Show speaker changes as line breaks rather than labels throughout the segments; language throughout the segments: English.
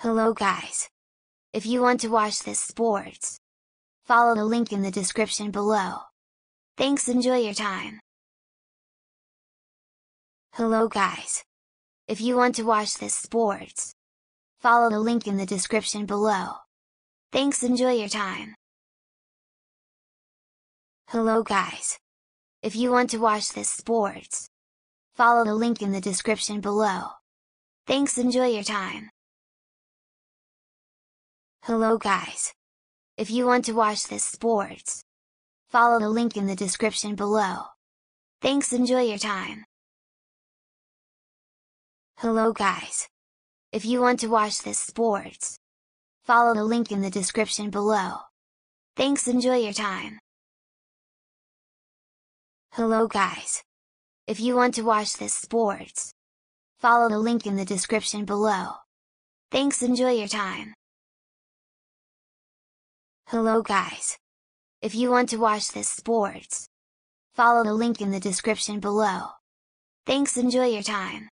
Hello guys! If you want to watch this sports, follow the link in the description below. Thanks, enjoy your time. Hello guys! If you want to watch this sports, follow the link in the description below. Thanks, enjoy your time. Hello guys! If you want to watch this sports, follow the link in the description below. Thanks, enjoy your time. Hello guys! If you want to watch this sports, follow the link in the description below. Thanks, enjoy your time. Hello guys! If you want to watch this sports, follow the link in the description below. Thanks, enjoy your time. Hello guys! If you want to watch this sports, follow the link in the description below. Thanks, enjoy your time. Hello guys! If you want to watch this sports, follow the link in the description below. Thanks, enjoy your time.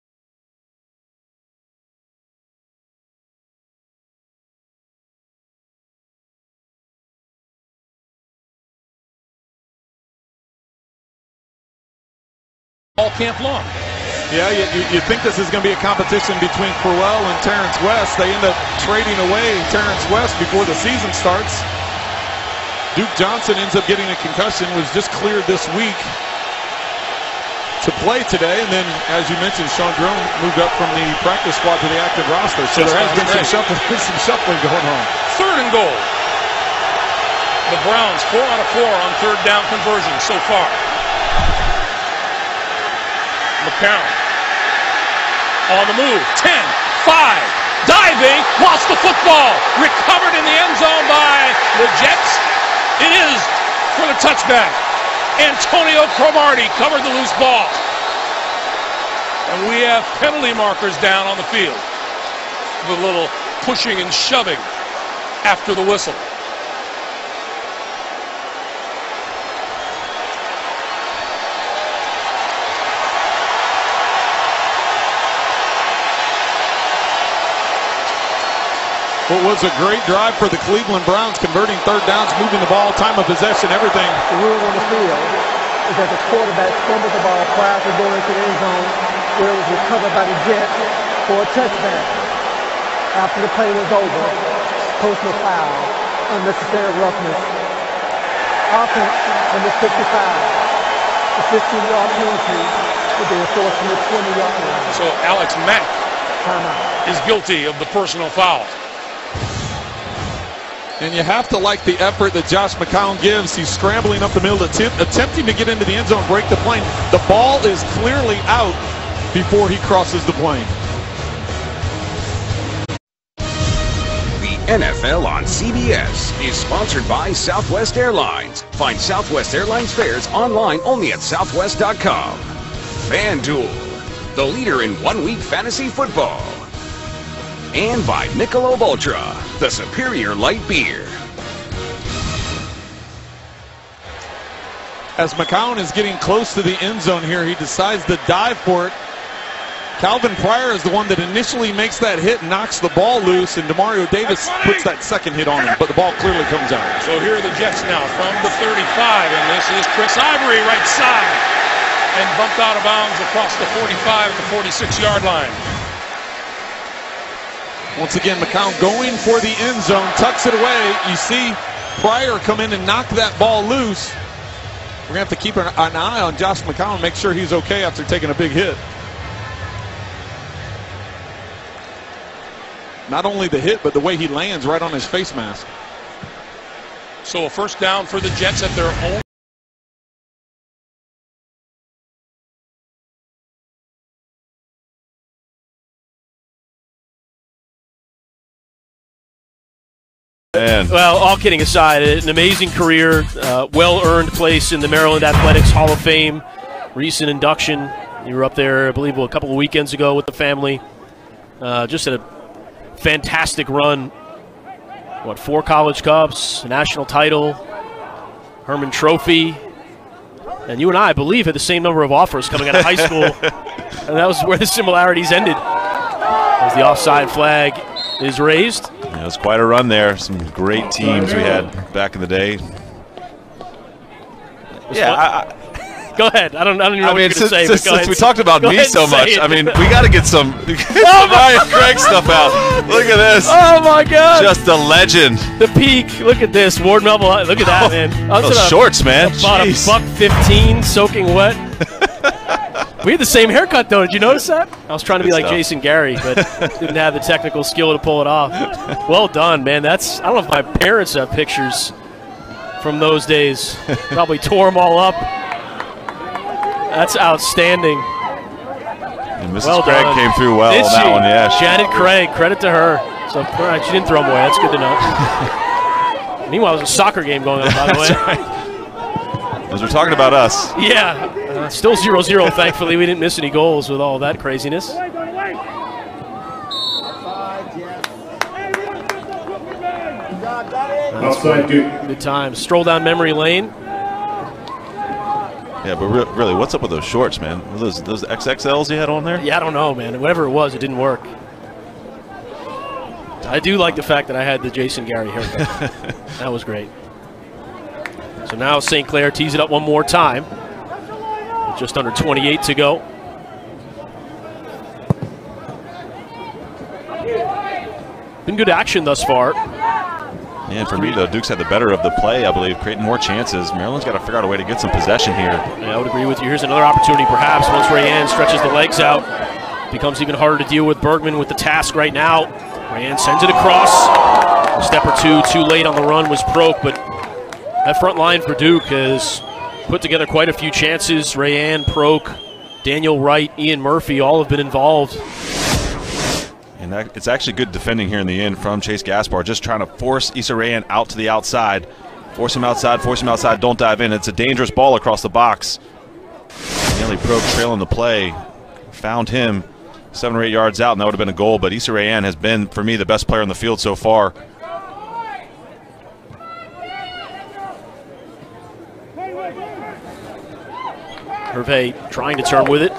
All camp long.
Yeah, you think this is going to be a competition between Crowell and Terrence West. They end up trading away Terrence West before the season starts. Duke Johnson ends up getting a concussion, was just cleared this week to play today. And then, as you mentioned, Sean Drone moved up from the practice squad to the active roster. So there has been some shuffling going on.
3rd and goal. The Browns 4 out of 4 on 3rd down conversion so far. McCown on the move, 10, 5, diving, lost the football, recovered in the end zone by the Jets. It is for the touchback. Antonio Cromartie covered the loose ball. And we have penalty markers down on the field. The little pushing and shoving after the whistle.
What was a great drive for the Cleveland Browns, converting 3rd downs, moving the ball, time of possession, everything.
The rule on the field is that the quarterback fumbled the ball prior to going into the end zone, where it was recovered by the Jets for a touchdown. After the play was over, personal foul, unnecessary roughness. Offense, number 55, the 15-yard penalty would be enforced from the 20-yard line.
So Alex Mack is guilty of the personal foul.
And you have to like the effort that Josh McCown gives. He's scrambling up the middle, attempting to get into the end zone, break the plane. The ball is clearly out before he crosses the plane.
The NFL on CBS is sponsored by Southwest Airlines. Find Southwest Airlines fares online only at southwest.com. FanDuel, the leader in one-week fantasy football. And by Michelob Ultra, the superior light beer.
As McCown is getting close to the end zone here, he decides to dive for it. Calvin Pryor is the one that initially makes that hit, knocks the ball loose, and Demario Davis puts that second hit on him, but the ball clearly comes out.
So here are the Jets now from the 35, and this is Chris Ivory, right side, and bumped out of bounds across the 45 at the 46-yard line.
Once again, McCown going for the end zone, tucks it away. You see Pryor come in and knock that ball loose. We're going to have to keep an eye on Josh McCown, make sure he's okay after taking a big hit. Not only the hit, but the way he lands right on his face mask.
So a 1st down for the Jets at their own.
Well, all kidding aside, an amazing career, well-earned place in the Maryland Athletics Hall of Fame, recent induction. You were up there, I believe, a couple of weekends ago with the family. Just had a fantastic run. 4 College Cups, a national title, Herman Trophy. And you and I believe, had the same number of offers coming out of high school. And that was where the similarities ended. As the offside flag is raised.
Yeah, it was quite a run there. Some great teams we had back in the day. Yeah,
go ahead. I don't even know what you're going to say.
Since we talked about me so much, I mean, we got to get some Ryan Craig stuff out. Look at this.
Oh, my God.
Just a legend.
The peak. Look at this. Ward Melville. Look at that, man.
Those shorts, man.
About
Jeez.
$1.15, soaking wet. We had the same haircut, though. Did you notice that? I was trying to be like Jason Gary, but didn't have the technical skill to pull it off. Well done, man. I don't know if my parents have pictures from those days. Probably tore them all up. That's outstanding.
And Mrs. Craig came through well on that one, yeah.
Janet Craig, credit to her. So, all right, she didn't throw them away. That's good to know. Meanwhile, there's a soccer game going on, by the way.
Right. As we're talking about us.
Yeah. Still 0-0, thankfully. We didn't miss any goals with all that craziness. Good times. Stroll down memory lane.
Yeah, but really, what's up with those shorts, man? Those XXLs you had on there?
Yeah, I don't know, man. Whatever it was, it didn't work. I do like the fact that I had the Jason Gary haircut. That was great. So now St. Clair tees it up one more time. Just under 28 to go. Been good action thus far.
Yeah, and for me, though, Duke's had the better of the play, I believe, creating more chances. Maryland's got to figure out a way to get some possession here.
Yeah, I would agree with you. Here's another opportunity, perhaps, once Rayanne stretches the legs out. Becomes even harder to deal with Bergman with the task right now. Rayanne sends it across. A step or two too late on the run was Proke, but that front line for Duke has put together quite a few chances. Rayanne, Proke, Daniel Wright, Ian Murphy, all have been involved.
And it's actually good defending here in the end from Chase Gaspar, just trying to force Issa Rayanne out to the outside. Force him outside, don't dive in. It's a dangerous ball across the box. Nearly Proke trailing the play. Found him 7 or 8 yards out, and that would have been a goal, but Issa Rayanne has been, for me, the best player on the field so far.
Hervé trying to turn with it.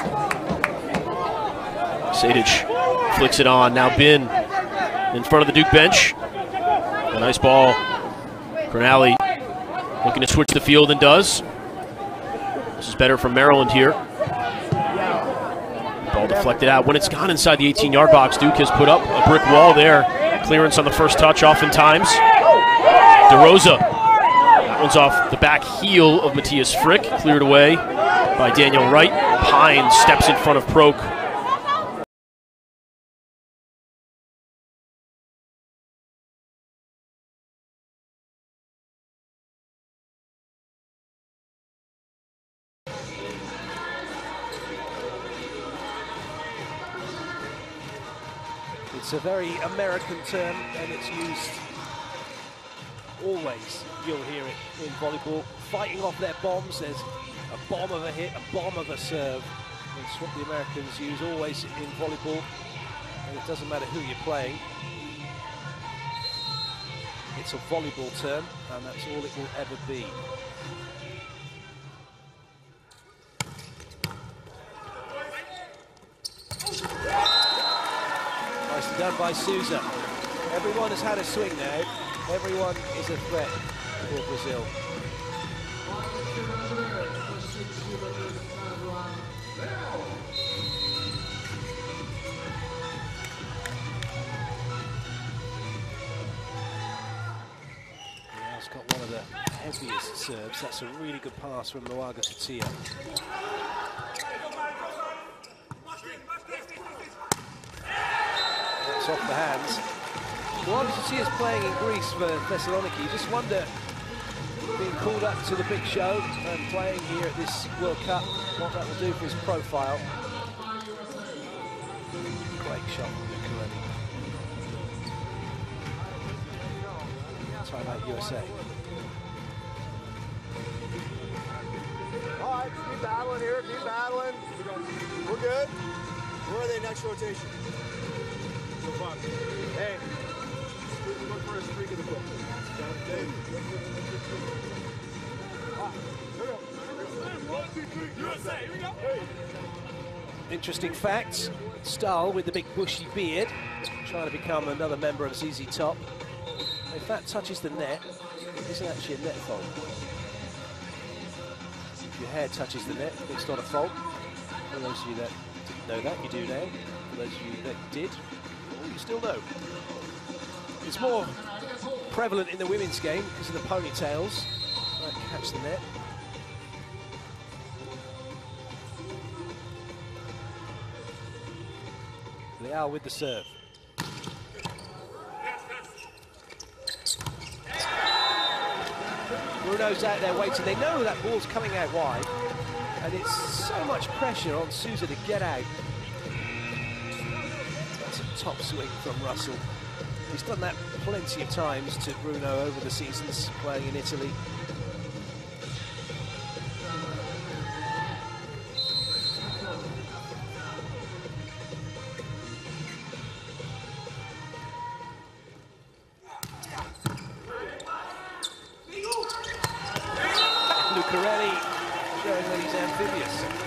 Sadic flicks it on. Now Bin in front of the Duke bench. A nice ball. Cronali looking to switch the field and does. This is better from Maryland here. Ball deflected out. When it's gone inside the 18-yard box, Duke has put up a brick wall there. Clearance on the first touch oftentimes. DeRosa. That one's off the back heel of Matthias Frick. Cleared away by Daniel Wright. Pine steps in front of Proke.
It's a very American term, and it's used always. You'll hear it in volleyball. Fighting off their bombs. There's a bomb of a hit, a bomb of a serve. It's what the Americans use always in volleyball. And it doesn't matter who you're playing. It's a volleyball term, and that's all it will ever be. Nicely done by Souza. Everyone has had a swing now. Everyone is a threat for Brazil. He's got one of the heaviest serves. That's a really good pass from Noaga Tatia. That's off the hands. Noaga Tatia is playing in Greece for Thessaloniki. You just wonder, being called up to the big show and playing here at this World Cup, what that will do for his profile. Great shot from Lucarelli. Timeout USA.
All right, keep battling here, keep battling. We're good. Where are they next rotation? Hey, look for a streak in the book.
Interesting facts. Stahl with the big bushy beard. trying to become another member of ZZ Top. If that touches the net, it isn't actually a net fault. If your hair touches the net, it's not a fault. For those of you that didn't know that, you do now. For those of you that did, well, you still know. It's more prevalent in the women's game because of the ponytails that catch the net. Leal with the serve. Bruno's out there waiting. They know that ball's coming out wide, and it's so much pressure on Sousa to get out. That's a top swing from Russell. He's done that plenty of times to Bruno over the seasons playing in Italy. Lucarelli showing that he's amphibious.